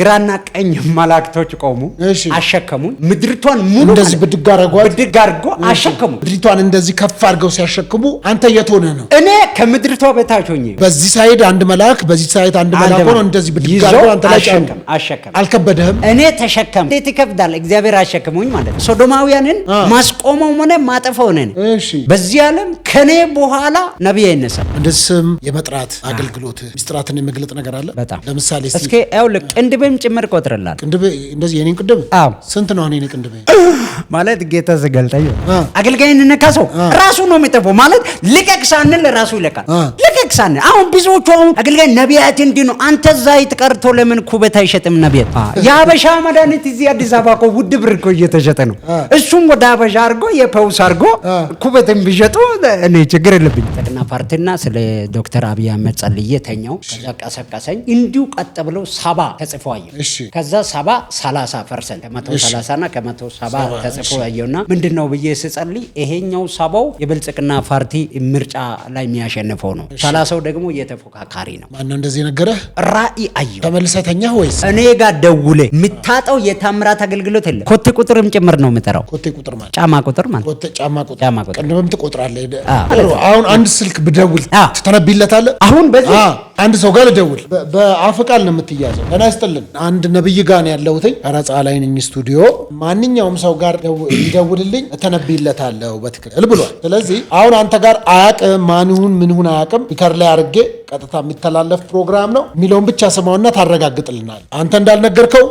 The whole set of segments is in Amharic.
ግራና ቀኝ መላእክቶች ቆሙ አሸከሙኝ ምድሪቷን ሙሉ እንደዚህ ብድግ አድርጎ አሸከሙ ምድሪቷን እንደዚህ ከፍ አድርገው ሲያሸክሙ አንተ የት ሆነ ነው እኔ ከምድሪቷ በታች ሆኜ በዚህ ሳይድ አንድ መልአክ በዚህ ሳይድ አንድ መልአክ ሆኖ እንደዚህ ብድግ አድርገው አንተ ላይ አሸከም አልከበደህም እኔ ተሸከም እንዴት ይከብዳል እግዚአብሔር አሸከሙኝ ማለት ነው ሶዶማውያንን ማስቆመው ሆነ ማጠፈው ነን እሺ በዚህ ዓለም ከኔ በኋላ ነብይ አይነሳ እንደስም የመጥራት አገልግሎት ሚስጥራትን የመግለጥ ነገር አለ ለምሳሌ እስኪ አይውልቅ ቅንድብም ጭምር ቆጥረላል ቅንድብ እንደዚህ የኔን ቅንድብ ስንት ነው እኔ ቅንድብ ማለት ጌታ ዘገልጠኝ አገልጋይን ነካሰው ራሱ ነው የሚጠፈው ማለት ልቀቅሳንን ለራሱ ይለቃል ልቀቅሳንን አሁን ብዙዎቹ አገልጋይ ነብያት እንዲ ነው አንተ ዛይት ቀርቶ ለምን ኩበት አይሸጥም ነብያት ያበሻ መድኃኒት እዚህ አዲስ አበባ እኮ ውድ ብር እኮ እየተሸጠ ነው እሱም ወደ አበሻ አርጎ የፈውስ አርጎ ኩበትን ቢሸጡ እኔ ችግር የለብኝ ተቅና ፓርቲና ስለ ዶክተር አብይ አህመድ ጸልዬ ተኛው ከዛ ቀሰቀሰኝ እንዲው ቀጥ ብለው 70 ተጽፎ አየሁ ከዛ 70 30% ከ130 እና ከ170 ተጽፎ አየውና ምንድነው ብዬ ስጸልይ ይሄኛው 70 የብልጽግና ፓርቲ ምርጫ ላይ የሚያሸንፈው ነው 30 ደግሞ የተፎካካሪ ነው ማን እንደዚህ ነገረ ራእይ አየሁ ተመልሰተኛ ወይስ እኔ ጋር ደውለ ምታጣው የታምራት አገልግሎት የለ ኮቴ ቁጥርም ጭምር ነው የምጠራው ኮቴ ቁጥር ማለት ጫማ ቁጥር ማለት ኮቴ ጫማ ቁጥር ቀንደም ትቆጥራለህ አሁን አንድ ስልክ ብደውል ተነብይለታል አሁን በዚህ አንድ ሰው ጋር ልደውል በአፍቃል ነው የምትያዘው እና ያስጥልን አንድ ነብይ ጋር ነው ያለሁት ቀረጻ ላይ ነኝ ስቱዲዮ ማንኛውም ሰው ጋር ይደውልልኝ ተነብይለታለሁ በትክክል ብሏል ስለዚህ አሁን አንተ ጋር አያቅም ማንሁን ምንሁን አያቅም ቢከር ላይ አርጌ ቀጥታ የሚተላለፍ ፕሮግራም ነው ሚሊዮን ብቻ ሰማውና ታረጋግጥልናል አንተ እንዳልነገርከው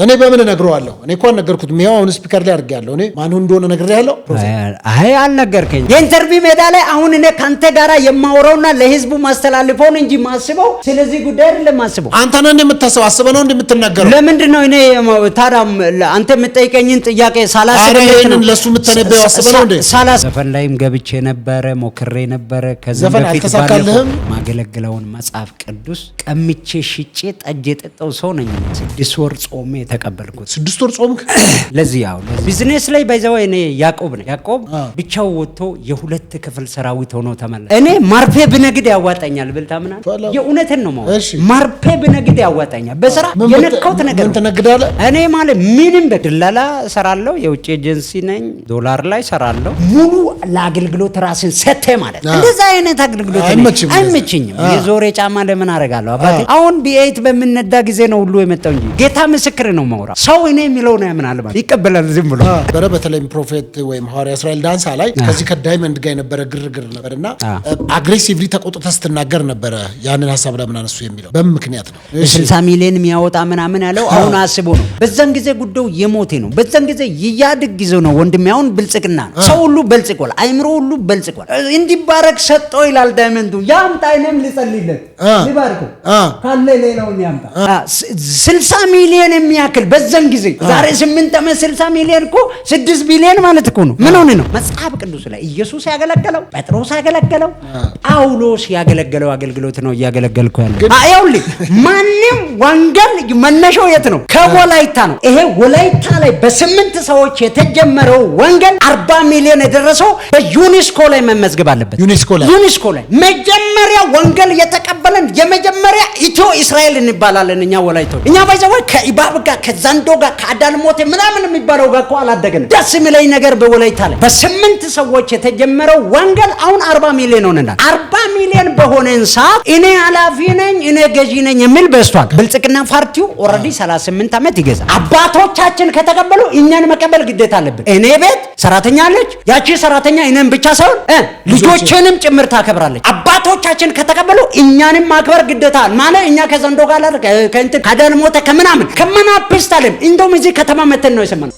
እኔ በምን ነግረዋለሁ እኔ እንኳን ነገርኩት ሚያው አሁን ስፒከር ላይ አርጋለሁ እኔ ማንሁን እንደሆነ ነግሬያለሁ አይ አልነገርከኝ የኢንተርቪው ሜዳ ላይ አሁን እኔ ካንተ ጋራ የማወራውና ለህዝቡ ማስተላልፈው እንጂ ማስበው ስለዚህ ጉዳይ አይደለም ማስበው አንተ ነህ እንደምታስበው አስበህ ነው እንደምትናገረው ለምንድን ነው እኔ ታዳም አንተ የምጠይቀኝን ጥያቄ ሳላሰበን ለሱ የምትነበየው አስበህ ነው እንዴ ዘፈን ላይም ገብቼ ነበር ሞክሬ ነበር ከዛ በፊት ማገለግለውን መጽሐፍ ቅዱስ ቀምቼ ሽጬ ጠጅ የጠጣው ሰው ነኝ 6 ወር ጾሜ ተቀበልኩት 6 ወር ጾምክ ለዚህ ያው ቢዝነስ ላይ ባይዘው እኔ ያዕቆብ ብቻው ወጥቶ የሁለት ክፍል ሰራዊት ሆኖ ተመለሰ እኔ ማርፔ ብነግድ ያዋጣኛል ብልታምና የኡነትን ነው ማርፔ ብነግድ ያዋጣኛል በስራ የነካውት ነገር ምን ተነግዳለህ እኔ ማለት ምንም በድላላ ሰራለሁ የውጭ ኤጀንሲ ነኝ ዶላር ላይ ሰራለሁ ሙሉ ለአገልግሎት ራስን ሰተ ማለት እንደዛ አይነት አገልግሎት አይመችኝም የዞሬ ጫማ ለምን አረጋለሁ አባቴ አሁን ቢኤት በመነዳ ጊዜ ነው ሁሉ የመጣው እንጂ ጌታ ምስክር ነው ማውራ ሰው እኔ የሚለው ነው ያምናል ማለት ይቀበላል ዝም ብሎ በተለይ ፕሮፌት ወይም ሐዋርያ እስራኤል ዳንሳ ላይ ከዚህ ከዳይመንድ ጋር የነበረ ግርግር ነበርና አግሬሲቭሊ ተቆጥተህ ስትናገር ነበረ ያንን ሐሳብ ለምን አነሱ የሚለው በምን ምክንያት ነው 60 ሚሊዮን የሚያወጣ ምናምን ያለው አሁን አስቦ ነው በዛን ጊዜ ጉዳዩ የሞቴ ነው በዛን ጊዜ ይያድግ ጊዜ ነው ወንድሜ አሁን ብልጽግና ሰው ሁሉ በልጽቋል አይምሮ ሁሉ በልጽቋል እንዲባረክ ሰጠ ይላል ዳይመንዱ ያምጣ አይነም ልጸልይለት ሊባርኩ ካለ ሌላውን ያምጣ 60 ሚሊዮን የሚያክል በዛን ጊዜ ዛሬ 8 ዓመት 60 ሚሊዮን እኮ 6 ቢሊዮን ማለት እኮ ነው ምን ሆነ ነው መጽሐፍ ቅዱስ ላይ ኢየሱስ ያገለገለው ጴጥሮስ ያገለገለው ጳውሎስ ያገለገለው አገልግሎት ነው ያገለገልኩ ያለው አይውልኝ ማንንም ወንጌል መነሻው የት ነው ከወላይታ ነው ይሄ ወላይታ ላይ በ8 ሰዎች የተጀመረው ወንጌል 40 ሚሊዮን የደረሰው በዩኔስኮ ላይ መመዝገብ አለበት ዩኔስኮ ላይ መጀመሪያ ወንጌል የተቀበለን የመጀመሪያ ኢትዮ እስራኤል እንባላለን እኛ ወላይታው እኛ ባይዘው ከኢባብ ጋር ከዛንዶ ጋር ከአዳልሞቴ ምናምን የሚባለው ጋር እኮ አላደገንም ደስ የሚለኝ ነገር በወላይታ ላይ በ8 ሰዎች የተጀመረው ወንጌል አሁን 40 ሚሊዮን ሆነናል 40 ሚሊዮን በሆነን ሰዓት እኔ ኃላፊ ነኝ እኔ ገዢ ነኝ የሚል በስቷል ብልጽግና ፓርቲው ኦሬዲ 38 ዓመት ይገዛል አባቶቻችን ከተቀበሉ እኛን መቀበል ግዴታ አለብን እኔ ቤት ሰራተኛ አለች ያቺ ሰራተኛ እኔን ብቻ ሳይሆን ልጆችንም ጭምር ታከብራለች አባቶቻችን ከተቀበሉ እኛንም ማክበር ግዴታ ማለት እኛ ከዛንዶ ጋር ከእንትን ከዳልሞቴ ከምናምን ከመናፕስታለም እንደውም እዚህ ከተማ መተን ነው የሰማነው